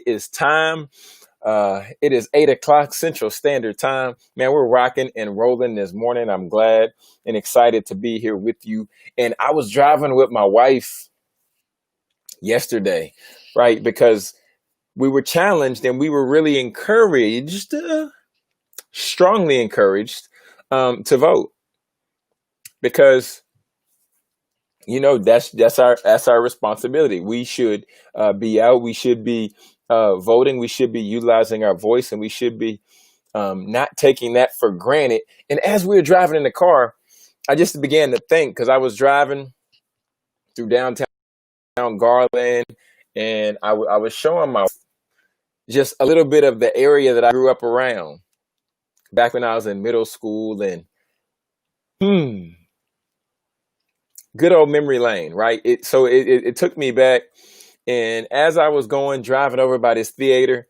is time. It is 8 o'clock Central Standard Time. Man, we're rocking and rolling this morning. I'm glad and excited to be here with you. And I was driving with my wife yesterday, right? Because we were challenged and we were really encouraged, strongly encouraged, to vote because that's our responsibility. We should be out. We should be voting. We should be utilizing our voice, and we should be not taking that for granted. And as we were driving in the car, I just began to think because I was driving through downtown Garland, and I was showing my just a little bit of the area that I grew up around back when I was in middle school, and good old memory lane, right? It took me back, and as I was driving over by this theater,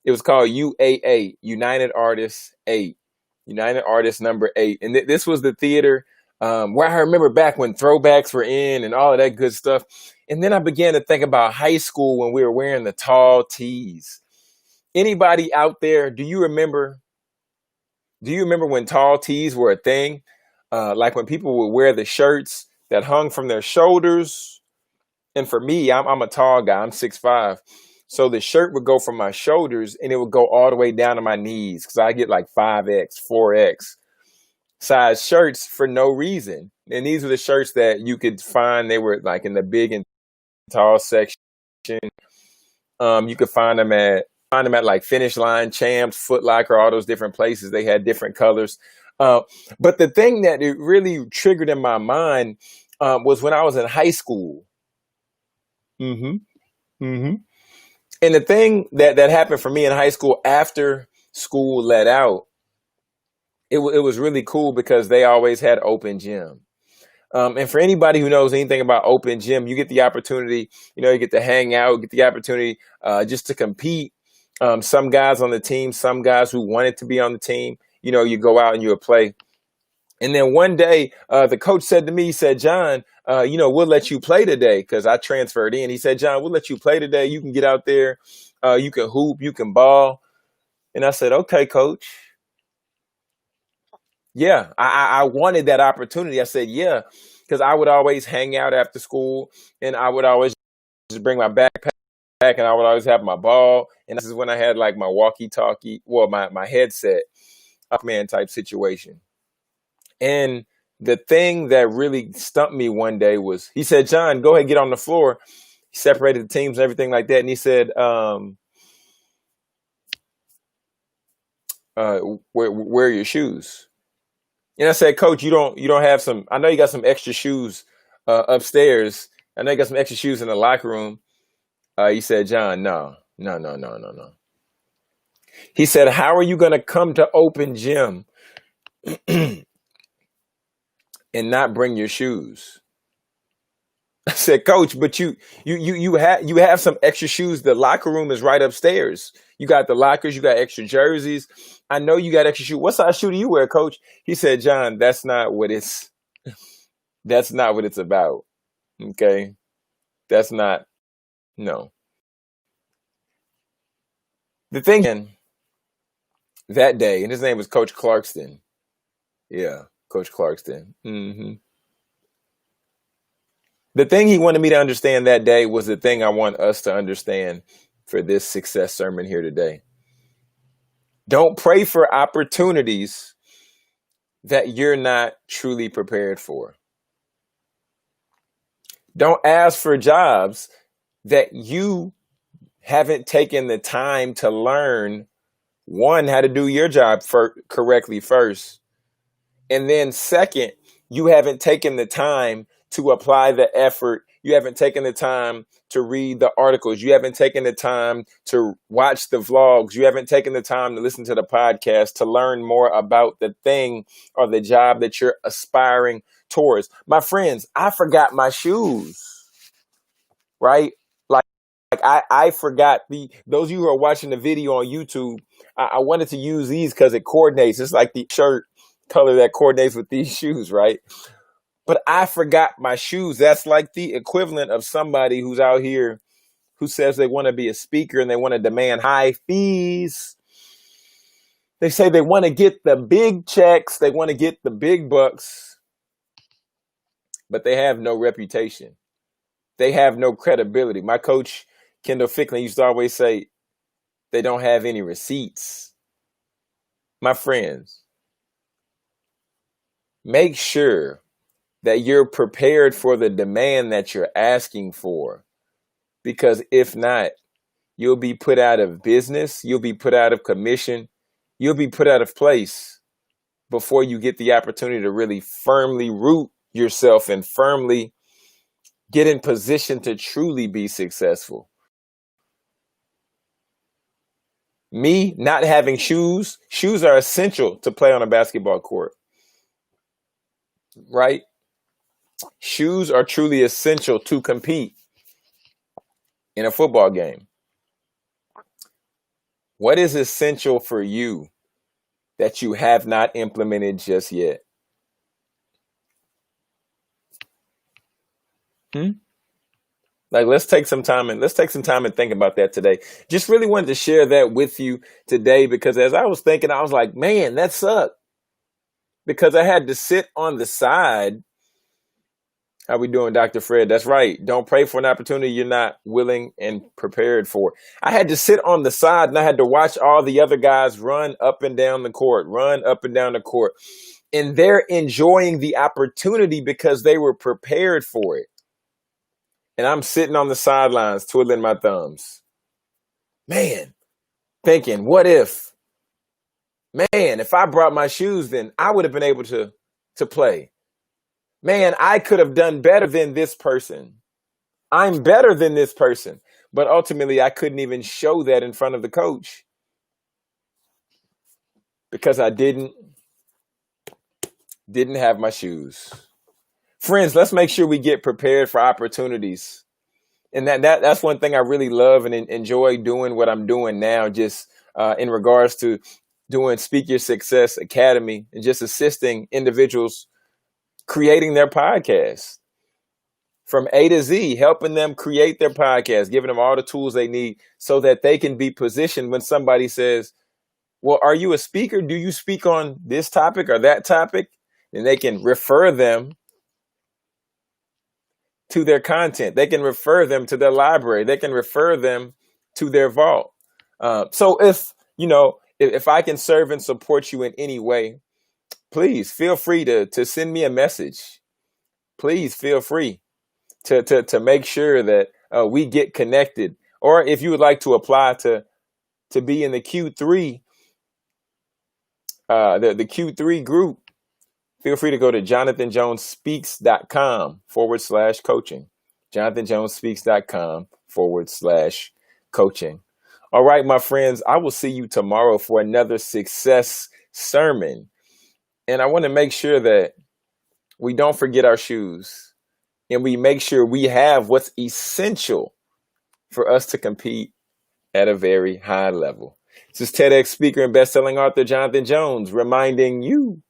it was called UA8, United Artists 8, United Artists number 8, and this was the theater where I remember back when throwbacks were in and all of that good stuff. And then I began to think about high school when we were wearing the tall tees. Anybody out there? Do you remember when tall tees were a thing? Like when people would wear the shirts that hung from their shoulders. And for me, I'm a tall guy. I'm 6'5". So the shirt would go from my shoulders and it would go all the way down to my knees because I get like 5X, 4X size shirts for no reason. And these were the shirts that you could find. They were like in the big and tall section. You could find them at like Finish Line, Champs, Foot Locker, all those different places. They had different colors. But the thing that it really triggered in my mind was when I was in high school. hmm hmm And the thing that happened for me in high school after school let out, it was really cool because they always had open gym. And for anybody who knows anything about open gym, you get the opportunity, you get to hang out, get the opportunity just to compete. Some guys on the team, some guys who wanted to be on the team, you go out and you play. And then one day, the coach said to me, he said, John, we'll let you play today because I transferred in. He said, John, we'll let you play today. You can get out there. You can hoop, you can ball. And I said, okay, coach. Yeah, I wanted that opportunity. I said, yeah, because I would always hang out after school and I would always just bring my backpack and I would always have my ball. And this is when I had like my walkie-talkie, well, my headset, man type situation. And the thing that really stumped me one day was he said, John, go ahead, get on the floor. He separated the teams and everything like that. And he said, wear your shoes. And I said, Coach, you don't have some, I know you got some extra shoes upstairs. I know you got some extra shoes in the locker room. He said, John, no. He said, how are you going to come to open gym and not bring your shoes? I said, Coach, but you have some extra shoes. The locker room is right upstairs. You got the lockers, you got extra jerseys. I know you got extra shoes. What size shoe do you wear, Coach? He said, John, that's not what it's about. Okay. That's not, no. The thing that day, and his name was Coach Clarkston. Yeah, Coach Clarkston. The thing he wanted me to understand that day was the thing I want us to understand for this success sermon here today. Don't pray for opportunities that you're not truly prepared for. Don't ask for jobs that you haven't taken the time to learn, one, how to do your job correctly first. And then second, you haven't taken the time to apply the effort. You haven't taken the time to read the articles. You haven't taken the time to watch the vlogs. You haven't taken the time to listen to the podcast to learn more about the thing or the job that you're aspiring towards. My friends, I forgot my shoes, right? Like I forgot those of you who are watching the video on YouTube, I wanted to use these because it coordinates. It's like the shirt color that coordinates with these shoes, right? But I forgot my shoes. That's like the equivalent of somebody who's out here who says they want to be a speaker and they want to demand high fees. They say they want to get the big checks, they want to get the big bucks, but they have no reputation. They have no credibility. My coach, Kendall Ficklin, used to always say, they don't have any receipts. My friends, make sure that you're prepared for the demand that you're asking for. Because if not, you'll be put out of business, you'll be put out of commission, you'll be put out of place before you get the opportunity to really firmly root yourself and firmly get in position to truly be successful. Me not having shoes are essential to play on a basketball court, right? Shoes are truly essential to compete in a football game. What is essential for you that you have not implemented just yet? Like, let's take some time and think about that today. Just really wanted to share that with you today, because as I was thinking, I was like, man, that sucked. Because I had to sit on the side. How we doing, Dr. Fred? That's right. Don't pray for an opportunity you're not willing and prepared for. I had to sit on the side and I had to watch all the other guys run up and down the court. And they're enjoying the opportunity because they were prepared for it. And I'm sitting on the sidelines twiddling my thumbs. Man, thinking, what if? Man, if I brought my shoes, then I would have been able to play. Man, I could have done better than this person. I'm better than this person. But ultimately, I couldn't even show that in front of the coach because I didn't have my shoes. Friends, let's make sure we get prepared for opportunities. And that's one thing I really love and enjoy doing what I'm doing now, just in regards to doing Speak Your Success Academy and just assisting individuals creating their podcast from A to Z, helping them create their podcast, giving them all the tools they need so that they can be positioned when somebody says, well, are you a speaker? Do you speak on this topic or that topic? And they can refer them to their content. They can refer them to their library. They can refer them to their vault. So if I can serve and support you in any way, please feel free to send me a message. Please feel free to make sure that we get connected. Or if you would like to apply to be in the Q3, the Q3 group, feel free to go to jonathanjonespeaks.com/coaching. jonathanjonespeaks.com/coaching. All right, my friends, I will see you tomorrow for another success sermon. And I want to make sure that we don't forget our shoes and we make sure we have what's essential for us to compete at a very high level. This is TEDx speaker and best-selling author Jonathan Jones reminding you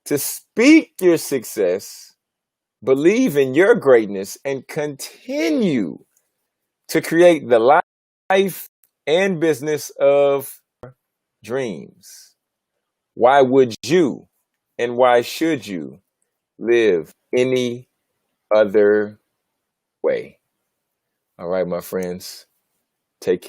to speak your success, believe in your greatness, and continue to create the life and business of dreams. Why would you and why should you live any other way? All right, my friends, take care.